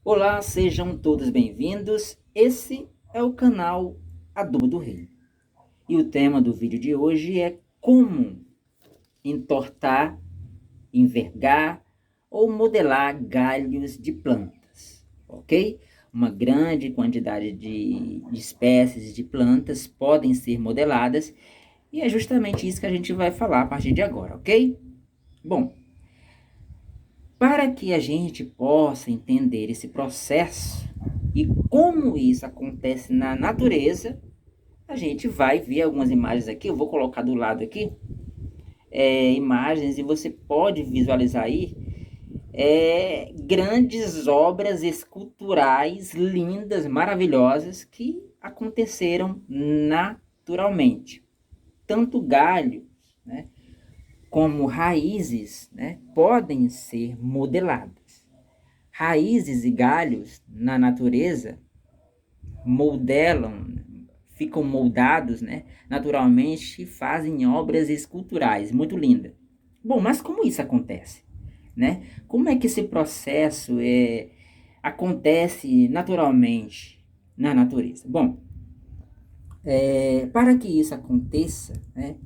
Olá, sejam todos bem-vindos. Esse é o canal Adubo do Rei. E o tema do vídeo de hoje é como entortar, envergar ou modelar galhos de plantas, ok? Uma grande quantidade de espécies de plantas podem ser modeladas e é justamente isso que a gente vai falar a partir de agora, ok? Bom, para que a gente possa entender esse processo e como isso acontece na natureza, a gente vai ver algumas imagens aqui. Eu vou colocar do lado aqui, imagens, e você pode visualizar aí grandes obras esculturais lindas, maravilhosas, que aconteceram naturalmente. Tanto galhos, né, como raízes, né, podem ser modeladas. Raízes e galhos na natureza modelam, ficam moldados, né, naturalmente, e fazem obras esculturais muito lindas. Bom, mas como isso acontece, né? Como é que esse processo acontece naturalmente na natureza? Bom, para que isso aconteça, né,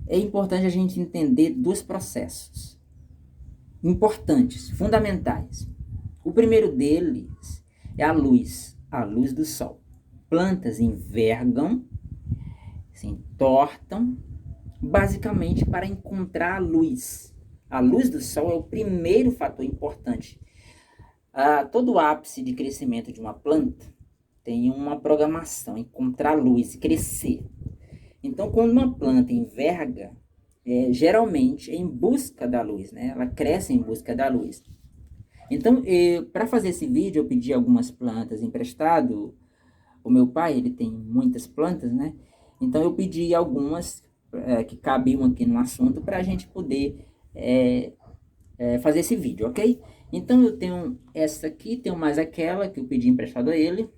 é importante a gente entender dois processos importantes, fundamentais. O primeiro deles é a luz do sol. Plantas envergam, se entortam, basicamente para encontrar a luz. A luz do sol é o primeiro fator importante. Todo ápice de crescimento de uma planta tem uma programação, encontrar luz, crescer. Então, quando uma planta enverga, geralmente é em busca da luz, né? Ela cresce em busca da luz. Então, para fazer esse vídeo, eu pedi algumas plantas emprestado. O meu pai, ele tem muitas plantas, né? Então, eu pedi algumas que cabiam aqui no assunto para a gente poder fazer esse vídeo, ok? Então, eu tenho essa aqui, tenho mais aquela que eu pedi emprestado a ele.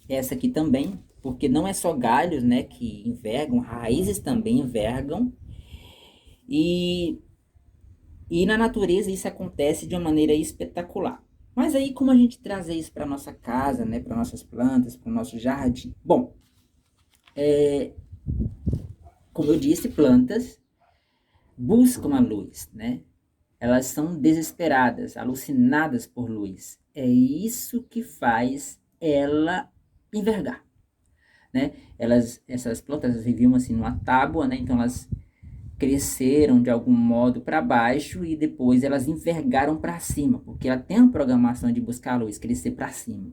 Essa aqui também, porque não é só galhos, né, que envergam, raízes também envergam. E na natureza isso acontece de uma maneira espetacular. Mas aí como a gente trazer isso para nossa casa, né, para nossas plantas, para o nosso jardim? Bom, como eu disse, plantas buscam a luz, né? Elas são desesperadas, alucinadas por luz. É isso que faz ela envergar, né? Essas plantas viviam assim numa tábua, né? Então elas cresceram de algum modo para baixo e depois elas envergaram para cima, porque ela tem uma programação de buscar a luz, crescer para cima.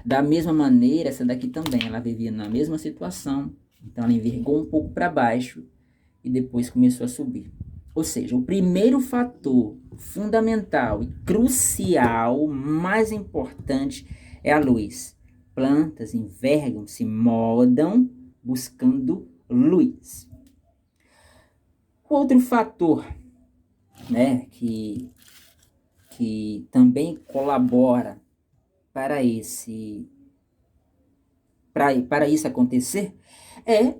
Da mesma maneira, essa daqui também, ela vivia na mesma situação, então ela envergou um pouco para baixo e depois começou a subir. Ou seja, o primeiro fator fundamental e crucial, mais importante, é a luz. Plantas envergam, se moldam buscando luz. Outro fator, né, que também colabora para para isso acontecer é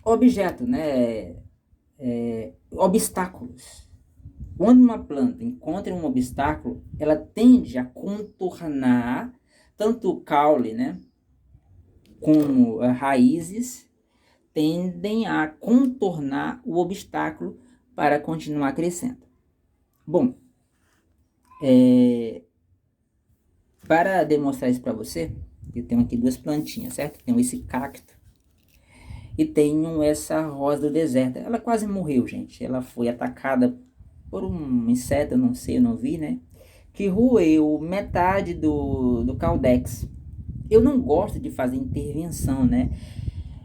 objeto, né, obstáculos. Quando uma planta encontra um obstáculo, ela tende a contornar tanto o caule, né, como raízes tendem a contornar o obstáculo para continuar crescendo. Bom, para demonstrar isso para você, eu tenho aqui duas plantinhas, certo? Tenho esse cacto e tenho essa rosa do deserto. Ela quase morreu, gente. Ela foi atacada por um inseto, eu não sei, eu não vi, né? Que roeu metade do caudex. Eu não gosto de fazer intervenção, né?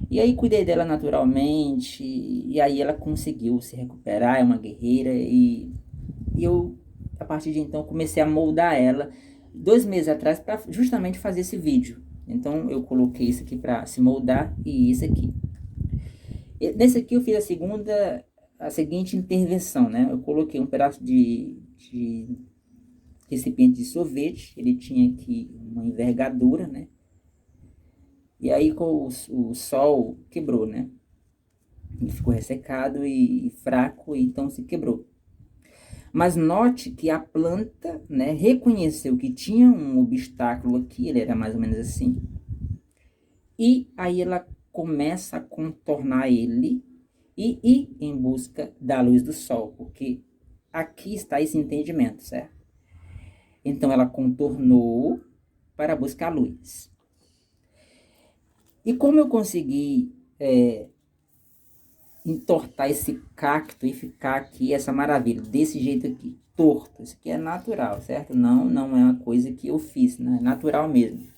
E aí cuidei dela naturalmente, e aí ela conseguiu se recuperar, é uma guerreira, e eu, a partir de então, comecei a moldar ela 2 meses atrás para justamente fazer esse vídeo. Então eu coloquei isso aqui para se moldar e isso aqui. Nesse aqui eu fiz a seguinte intervenção, né? Eu coloquei um pedaço de recipiente de sorvete, ele tinha aqui uma envergadura, né? E aí com o sol quebrou, né? Ele ficou ressecado e fraco, e então se quebrou. Mas note que a planta, né, reconheceu que tinha um obstáculo aqui, ele era mais ou menos assim, e aí ela começa a contornar ele e ir em busca da luz do sol, porque aqui está esse entendimento, certo? Então ela contornou para buscar luz. E como eu consegui entortar esse cacto e ficar aqui, essa maravilha, desse jeito aqui, torto. Isso aqui é natural, certo? Não é uma coisa que eu fiz, né? É natural mesmo.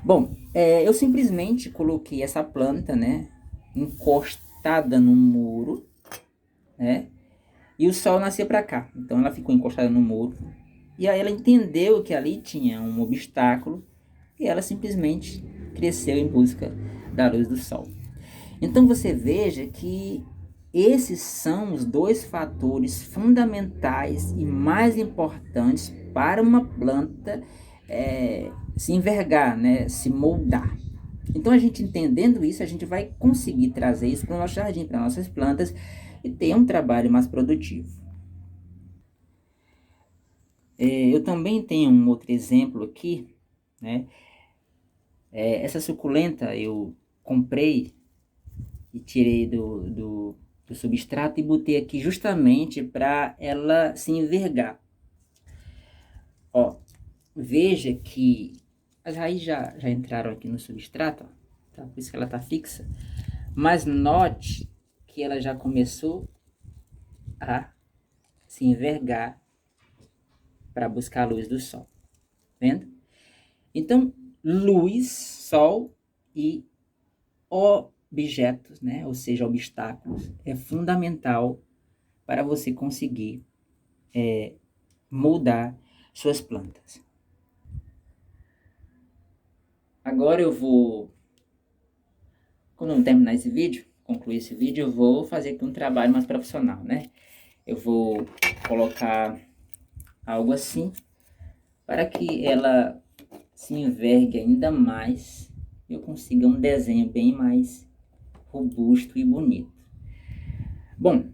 Bom, eu simplesmente coloquei essa planta, né, encostada no muro, né, e o sol nascia para cá. Então ela ficou encostada no muro. E aí ela entendeu que ali tinha um obstáculo e ela simplesmente cresceu em busca da luz do sol. Então você veja que esses são os dois fatores fundamentais e mais importantes para uma planta se envergar, né, se moldar. Então a gente entendendo isso, a gente vai conseguir trazer isso para o nosso jardim, para nossas plantas e ter um trabalho mais produtivo. Eu também tenho um outro exemplo aqui, né? Essa suculenta eu comprei e tirei do substrato e botei aqui justamente para ela se envergar. Ó, veja que as raízes já entraram aqui no substrato, ó, tá? Por isso que ela está fixa. Mas note que ela já começou a se envergar para buscar a luz do sol. Vendo? Então, luz, sol e objetos, né? Ou seja, obstáculos, é fundamental para você conseguir moldar suas plantas. Agora eu vou, quando eu terminar esse vídeo, concluir esse vídeo, eu vou fazer aqui um trabalho mais profissional, né? Eu vou colocar algo assim, para que ela se envergue ainda mais e eu consiga um desenho bem mais robusto e bonito. Bom,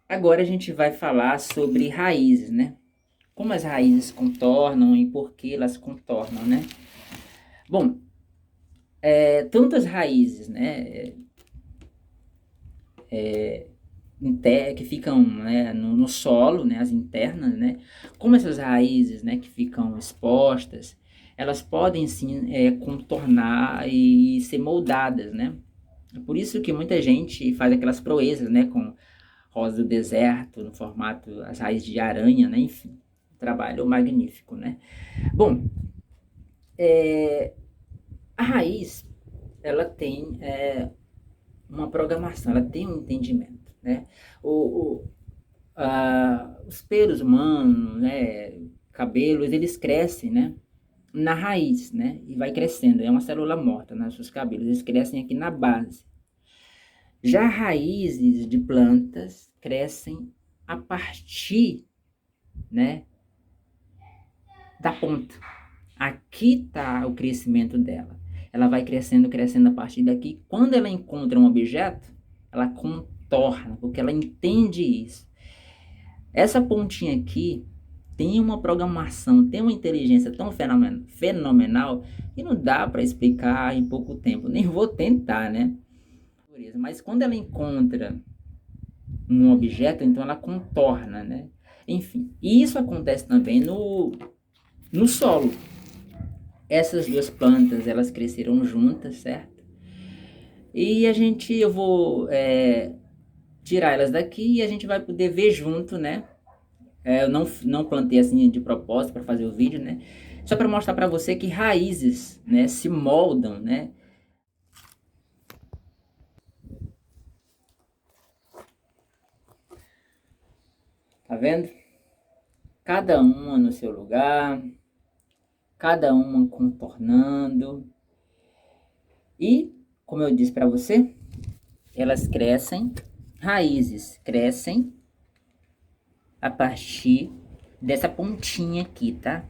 agora a gente vai falar sobre raízes, né? Como as raízes contornam e por que elas contornam, né? Bom, tantas raízes, né? Que ficam, né, no solo, né, as internas, né? Como essas raízes, né, que ficam expostas, elas podem sim contornar e ser moldadas, né? Por isso que muita gente faz aquelas proezas, né, com rosa do deserto, no formato, as raízes de aranha, né, enfim, trabalho magnífico, né? Bom, a raiz, ela tem uma programação, ela tem um entendimento, né? Os pelos humanos, né, cabelos, eles crescem, né, na raiz, né, e vai crescendo, é uma célula morta, né, seus cabelos, eles crescem aqui na base. Já raízes de plantas crescem a partir, né, da ponta. Aqui está o crescimento dela. Ela vai crescendo, crescendo a partir daqui. Quando ela encontra um objeto, ela contorna, porque ela entende isso. Essa pontinha aqui tem uma programação, tem uma inteligência tão fenomenal que não dá para explicar em pouco tempo. Nem vou tentar, né? Mas quando ela encontra um objeto, então ela contorna, né? Enfim, isso acontece também no solo. Essas duas plantas, elas cresceram juntas, certo? E eu vou tirar elas daqui e a gente vai poder ver junto, né? Eu não plantei assim de propósito para fazer o vídeo, né? Só para mostrar para você que raízes, né, se moldam, né? Tá vendo? Cada uma no seu lugar, cada uma contornando. E, como eu disse para você, elas crescem, raízes crescem a partir dessa pontinha aqui, tá?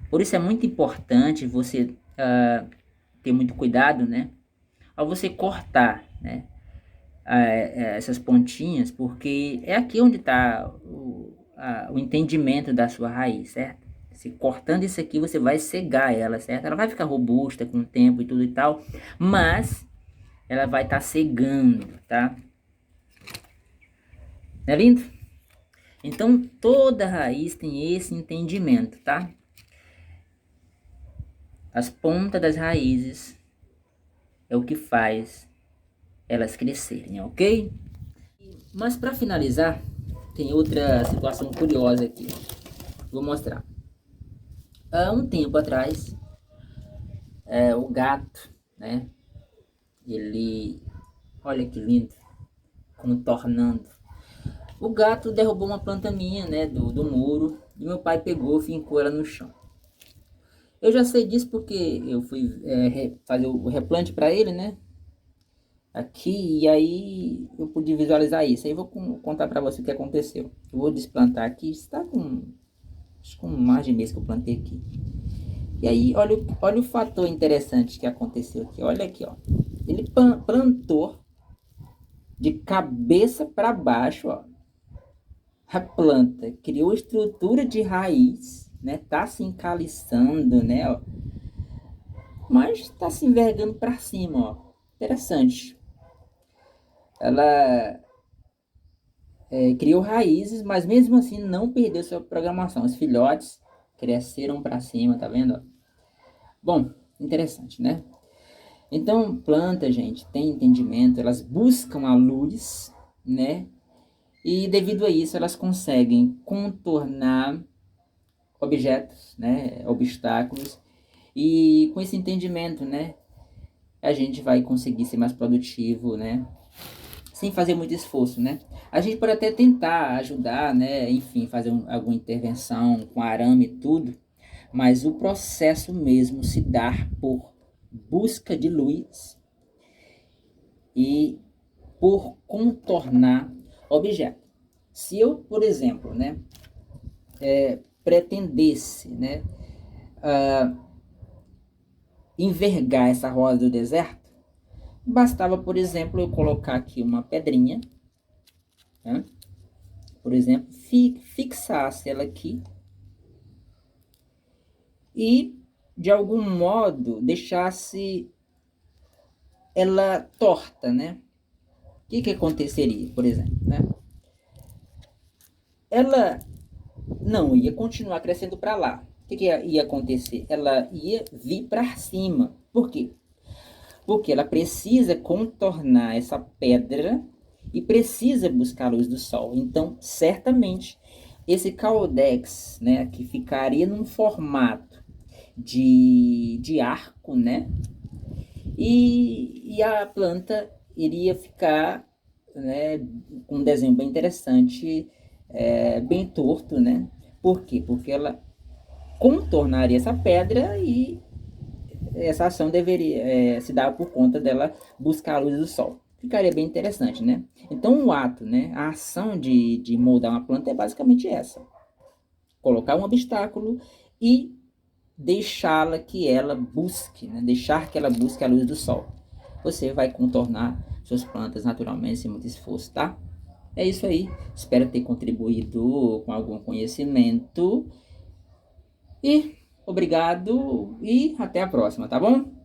Por isso é muito importante você ter muito cuidado, né? Ao você cortar, né? essas pontinhas, porque é aqui onde está o entendimento da sua raiz, certo? Se cortando isso aqui, você vai cegar ela, certo? Ela vai ficar robusta com o tempo e tudo e tal, mas ela vai estar cegando, tá? Não é lindo? Então, toda raiz tem esse entendimento, tá? As pontas das raízes é o que faz elas crescerem, ok? Mas para finalizar, tem outra situação curiosa aqui. Vou mostrar. Há um tempo atrás, o gato, né? Ele, olha que lindo, contornando. O gato derrubou uma planta minha, né, do muro, e meu pai pegou e fincou ela no chão. Eu já sei disso porque eu fui fazer o replante para ele, né? Aqui, e aí eu pude visualizar isso. Aí eu vou contar para você o que aconteceu. Eu vou desplantar aqui, está com, acho que com mais de mês que eu plantei aqui. E aí, olha o fator interessante que aconteceu aqui. Olha aqui, ó. Ele plantou de cabeça para baixo, ó. A planta criou estrutura de raiz, né? Tá se encaliçando, né? Ó. Mas tá se envergando para cima, ó. Interessante. Ela criou raízes, mas mesmo assim não perdeu sua programação. Os filhotes cresceram para cima, tá vendo? Bom, interessante, né? Então, planta, gente, tem entendimento, elas buscam a luz, né? E devido a isso, elas conseguem contornar objetos, né? Obstáculos. E com esse entendimento, né? A gente vai conseguir ser mais produtivo, né? Sem fazer muito esforço, né? A gente pode até tentar ajudar, né? Enfim, fazer alguma intervenção com arame e tudo, mas o processo mesmo se dá por busca de luz e por contornar objeto. Se eu, por exemplo, né, pretendesse, né, envergar essa rosa do deserto, bastava, por exemplo, eu colocar aqui uma pedrinha, né, por exemplo, fixasse ela aqui e, de algum modo, deixasse ela torta, né? O que aconteceria, por exemplo, né? Ela não ia continuar crescendo para lá. O que ia acontecer? Ela ia vir para cima. Por quê? Porque ela precisa contornar essa pedra e precisa buscar a luz do sol. Então, certamente, esse caudex, né, que ficaria num formato de arco, né, e a planta iria ficar, né, com um desenho bem interessante, bem torto, né? Por quê? Porque ela contornaria essa pedra e essa ação deveria se dar por conta dela buscar a luz do sol. Ficaria bem interessante, né? Então, o ato, né, a ação de moldar uma planta é basicamente essa. Colocar um obstáculo e deixá-la que ela busque, né? Deixar que ela busque a luz do sol. Você vai contornar suas plantas naturalmente sem muito esforço, tá? É isso aí. Espero ter contribuído com algum conhecimento. E obrigado e até a próxima, tá bom?